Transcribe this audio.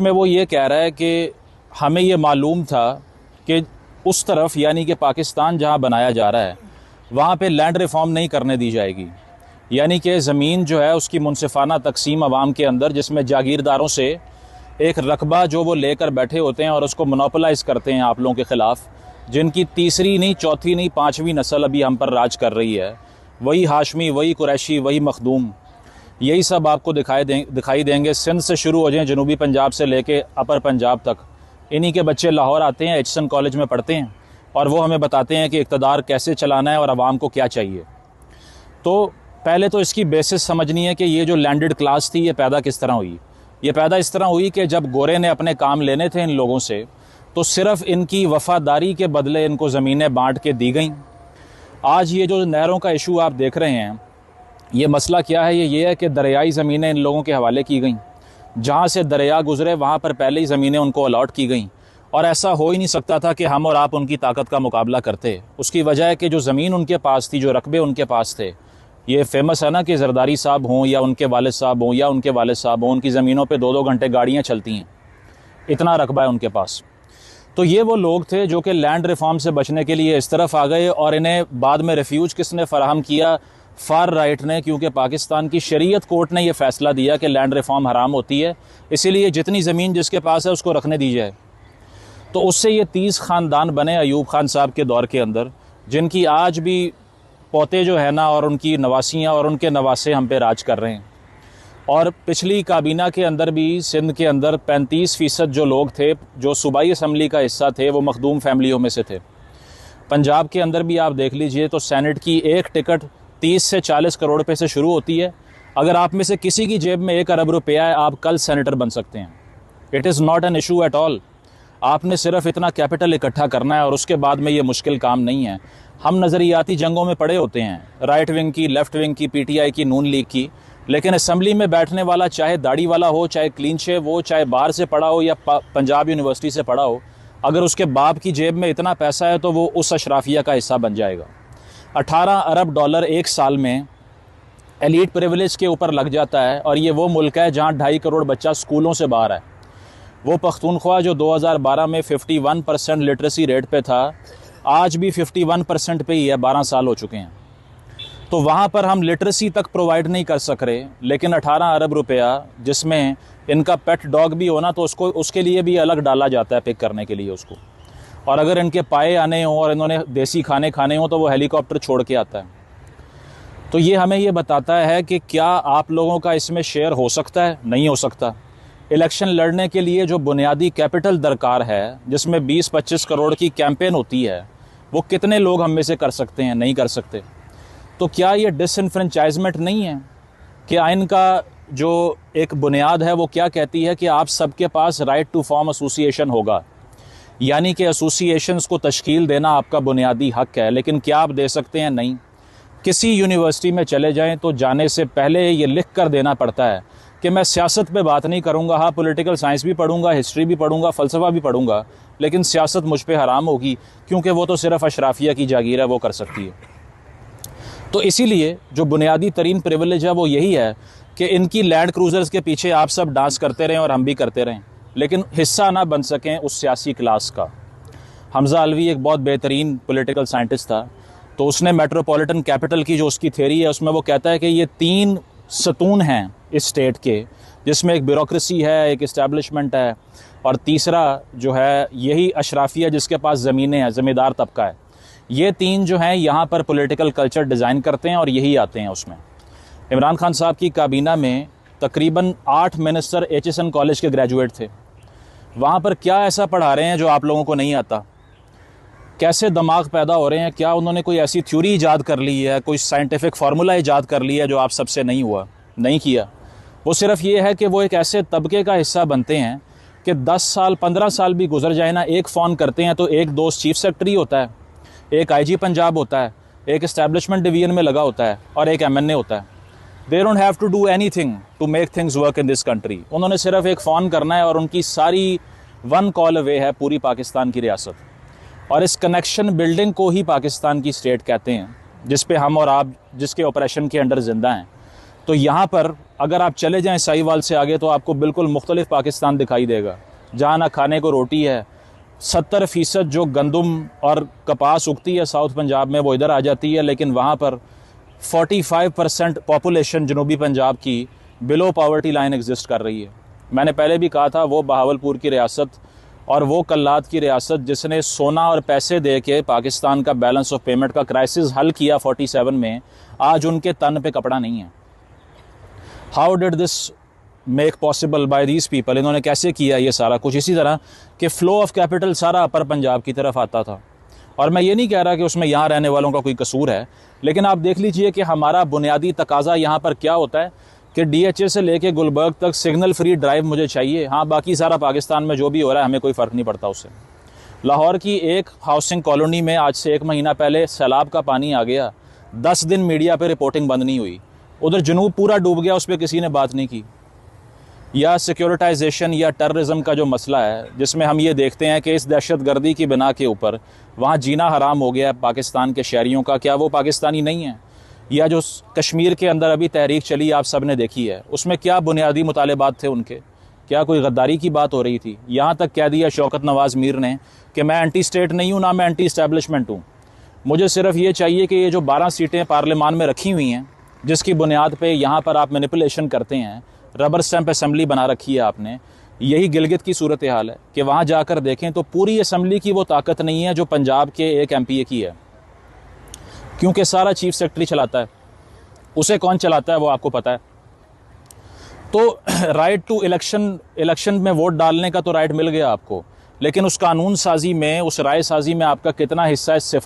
में वो ये कह रहा है कि हमें ये मालूम था कि उस तरफ यानी कि पाकिस्तान जहाँ बनाया जा रहा है वहाँ पे लैंड रिफॉर्म नहीं करने दी जाएगी, यानी कि ज़मीन जो है उसकी मुनसिफाना तकसीम अवाम के अंदर, जिसमें जागीरदारों से एक रकबा जो वो लेकर बैठे होते हैं और उसको मोनोपोलाइज़ करते हैं आप लोगों के ख़िलाफ़, जिनकी तीसरी नहीं, चौथी नहीं, पाँचवीं नस्ल अभी हम पर राज कर रही है। वही हाशमी, वही कुरैशी, वही मखदूम, यही सब आपको दिखाई देंगे। सिंध से शुरू हो जाएं, जनूबी पंजाब से लेके अपर पंजाब तक, इन्हीं के बच्चे लाहौर आते हैं, एचसन कॉलेज में पढ़ते हैं और वो हमें बताते हैं कि इक़्तिदार कैसे चलाना है और आवाम को क्या चाहिए। तो पहले तो इसकी बेसिस समझनी है कि ये जो लैंडेड क्लास थी ये पैदा किस तरह हुई। ये पैदा इस तरह हुई कि जब गोरे ने अपने काम लेने थे इन लोगों से, तो सिर्फ़ इनकी वफ़ादारी के बदले इनको ज़मीनें बांट के दी गई। आज ये जो नहरों का इशू आप देख रहे हैं, ये मसला क्या है? ये है कि दरियाई ज़मीनें इन लोगों के हवाले की गई। जहाँ से दरिया गुज़रे वहाँ पर पहले ही ज़मीनें उनको अलॉट की गई और ऐसा हो ही नहीं सकता था कि हम और आप उनकी ताकत का मुकाबला करते। उसकी वजह है कि जो ज़मीन उनके पास थी, जो रकबे उनके पास थे, ये फेमस है ना कि जरदारी साहब हों या उनके वालिद साहब हों या उनके वालिद साहब हों, उनकी ज़मीनों पे 2-2 घंटे गाड़ियाँ चलती हैं, इतना रकबा है उनके पास। तो ये वो लोग थे जो कि लैंड रिफॉर्म से बचने के लिए इस तरफ आ गए और इन्हें बाद में रेफ्यूज किसने फ़राहम किया? फार राइट ने, क्योंकि पाकिस्तान की शरीयत कोर्ट ने यह फ़ैसला दिया कि लैंड रिफॉर्म हराम होती है, इसीलिए जितनी ज़मीन जिसके पास है उसको रखने दी जाए। तो उससे ये 30 ख़ानदान बने अयूब खान साहब के दौर के अंदर, जिनकी आज भी पोते जो है ना और उनकी नवासियाँ और उनके नवासे हम पे राज कर रहे हैं। और पिछली काबीना के अंदर भी सिंध के अंदर 35% जो लोग थे जो सूबाई असम्बली का हिस्सा थे वो मखदूम फैमिलियों में से थे। पंजाब के अंदर भी आप देख लीजिए तो सेनेट की एक टिकट 30 से 40 करोड़ रुपए से शुरू होती है। अगर आप में से किसी की जेब में 1 अरब रुपया है, आप कल सेनेटर बन सकते हैं। It is not an issue at all. आपने सिर्फ इतना कैपिटल इकट्ठा करना है और उसके बाद में ये मुश्किल काम नहीं है। हम नज़रियाती जंगों में पड़े होते हैं, राइट विंग की, लेफ़्ट विंग की, PTI की, नून लीग की, लेकिन असम्बली में बैठने वाला चाहे दाढ़ी वाला हो, चाहे क्लीन शेव हो, चाहे बाहर से पढ़ा हो या पंजाब यूनिवर्सिटी से पढ़ा हो, अगर उसके बाप की जेब में इतना पैसा है तो वो उस अशराफिया का हिस्सा बन जाएगा। 18 अरब डॉलर एक साल में एलीट प्रिविलेज के ऊपर लग जाता है और ये वो मुल्क है जहाँ 2.5 करोड़ बच्चा स्कूलों से बाहर है। वो पख्तूनख्वा जो 2012 में 51% लिटरेसी रेट पे था, आज भी 51% पे ही है, 12 साल हो चुके हैं। तो वहाँ पर हम लिटरेसी तक प्रोवाइड नहीं कर सक रहे, लेकिन 18 अरब रुपया जिसमें इनका पेट डॉग भी होना तो उसके लिए भी अलग डाला जाता है पिक करने के लिए उसको। और अगर इनके पाए आने हों और इन्होंने देसी खाने खाने हों तो वो हेलीकॉप्टर छोड़ के आता है। तो ये हमें ये बताता है कि क्या आप लोगों का इसमें शेयर हो सकता है? नहीं हो सकता। इलेक्शन लड़ने के लिए जो बुनियादी कैपिटल दरकार है, जिसमें 20-25 करोड़ की कैंपेन होती है, वो कितने लोग हम में से कर सकते हैं? नहीं कर सकते। तो क्या ये डिसइनफ्रेंचाइजमेंट नहीं है कि आइन का जो एक बुनियाद है वो क्या कहती है कि आप सबके पास राइट टू फॉर्म एसोसिएशन होगा, यानी कि एसोसिएशंस को तश्कील देना आपका बुनियादी हक है। लेकिन क्या आप दे सकते हैं? नहीं। किसी यूनिवर्सिटी में चले जाएं तो जाने से पहले ये लिख कर देना पड़ता है कि मैं सियासत पे बात नहीं करूंगा। हाँ, पॉलिटिकल साइंस भी पढ़ूंगा, हिस्ट्री भी पढ़ूंगा, फ़लसफ़ा भी पढ़ूंगा, लेकिन सियासत मुझ पे हराम होगी, क्योंकि वो तो सिर्फ अशराफिया की जागीर है, वो कर सकती है। तो इसीलिए जो बुनियादी तरीन प्रिविलेज है वो यही है कि इनकी लैंड क्रूज़र्स के पीछे आप सब डांस करते रहें और हम भी करते रहें, लेकिन हिस्सा ना बन सकें उस सियासी क्लास का। हमज़ा अलवी एक बहुत बेहतरीन पॉलिटिकल साइंटिस्ट था, तो उसने मेट्रोपॉलिटन कैपिटल की जो उसकी थ्योरी है उसमें वो कहता है कि ये 3 सतून हैं इस स्टेट के, जिसमें एक ब्यूरोक्रेसी है, एक इस्टेब्लिशमेंट है और तीसरा जो है यही अशराफिया जिसके पास ज़मीनें हैं, ज़मींदार तबका है। ये 3 जो हैं यहाँ पर पॉलिटिकल कल्चर डिज़ाइन करते हैं और यही आते हैं उसमें। इमरान खान साहब की काबीना में तकरीबन 8 मिनिस्टर HSN कॉलेज के ग्रेजुएट थे। वहाँ पर क्या ऐसा पढ़ा रहे हैं जो आप लोगों को नहीं आता? कैसे दिमाग पैदा हो रहे हैं? क्या उन्होंने कोई ऐसी थ्योरी ईजाद कर ली है, कोई साइंटिफिक फार्मूला ईजाद कर लिया है जो आप सबसे नहीं हुआ, नहीं किया? वो सिर्फ ये है कि वो एक ऐसे तबके का हिस्सा बनते हैं कि 10 साल 15 साल भी गुजर जाए ना, एक फ़ोन करते हैं तो एक दोस्त चीफ सेक्रेटरी होता है, एक IG पंजाब होता है, एक इस्टेब्लिशमेंट डिवीजन में लगा होता है और एक MNA होता है। They don't have to do anything to make things work in this country. उन्होंने सिर्फ एक फ़ोन करना है और उनकी सारी 1 कॉल अवे है पूरी पाकिस्तान की रियासत। और इस कनेक्शन बिल्डिंग को ही पाकिस्तान की स्टेट कहते हैं, जिस पे हम और आप जिसके ऑपरेशन के अंडर ज़िंदा हैं। तो यहाँ पर अगर आप चले जाएं साहिवाल से आगे तो आपको बिल्कुल मुख्तलिफ पाकिस्तान दिखाई देगा, जहाँ ना खाने को रोटी है। 70% जो गंदम और कपास उगती है साउथ पंजाब में वो इधर आ जाती है, लेकिन वहाँ पर 45% पॉपुलेशन जनूबी पंजाब की बिलो पावर्टी लाइन एग्जिस्ट कर रही है। मैंने पहले भी कहा था, वो बहावलपुर की रियासत और वो कल्लात की रियासत जिसने सोना और पैसे दे के पाकिस्तान का बैलेंस ऑफ पेमेंट का क्राइसिस हल किया 47 में, आज उनके तन पे कपड़ा नहीं है। How did this make possible by these people? इन्होंने कैसे किया ये सारा कुछ? इसी तरह कि फ़्लो ऑफ कैपिटल सारा अपर पंजाब की तरफ आता था। और मैं ये नहीं कह रहा कि उसमें यहाँ रहने वालों का कोई कसूर है, लेकिन आप देख लीजिए कि हमारा बुनियादी तकाजा यहाँ पर क्या होता है कि DHA से लेके गुलबर्ग तक सिग्नल फ्री ड्राइव मुझे चाहिए। हाँ, बाकी सारा पाकिस्तान में जो भी हो रहा है हमें कोई फ़र्क नहीं पड़ता उससे। लाहौर की एक हाउसिंग कॉलोनी में आज से 1 महीना पहले सैलाब का पानी आ गया, 10 दिन मीडिया पे रिपोर्टिंग बंद नहीं हुई। उधर जनूब पूरा डूब गया, उस पर किसी ने बात नहीं की। या सिक्योरिटाइजेशन या टेररिज्म का जो मसला है, जिसमें हम ये देखते हैं कि इस दहशत गर्दी की बिना के ऊपर वहाँ जीना हराम हो गया है पाकिस्तान के शहरियों का, क्या वो पाकिस्तानी नहीं है? या जो कश्मीर के अंदर अभी तहरीक चली आप सब ने देखी है, उसमें क्या बुनियादी मुतालेबात थे उनके? क्या कोई गद्दारी की बात हो रही थी? यहाँ तक कह दिया शौकत नवाज़ मीर ने कि मैं एंटी स्टेट नहीं हूँ, ना मैं एंटी इस्टेब्लिशमेंट हूँ, मुझे सिर्फ ये चाहिए कि ये जो 12 सीटें पार्लियामान में रखी हुई हैं, जिसकी बुनियाद पे यहाँ पर आप मैनिपुलेशन करते हैं, रबर स्टैंप असम्बली बना रखी है आपने, यही गिलगित की सूरत हाल है कि वहाँ जाकर देखें तो पूरी असम्बली की वो ताकत नहीं है जो पंजाब के एक MPA की है, क्योंकि सारा चीफ सेक्रेटरी चलाता है। उसे कौन चलाता है वो आपको पता है। तो राइट टू इलेक्शन में वोट डालने का तो राइट मिल गया आपको, लेकिन उस कानून साजी में, उस राय साजी में आपका कितना हिस्सा है? 0।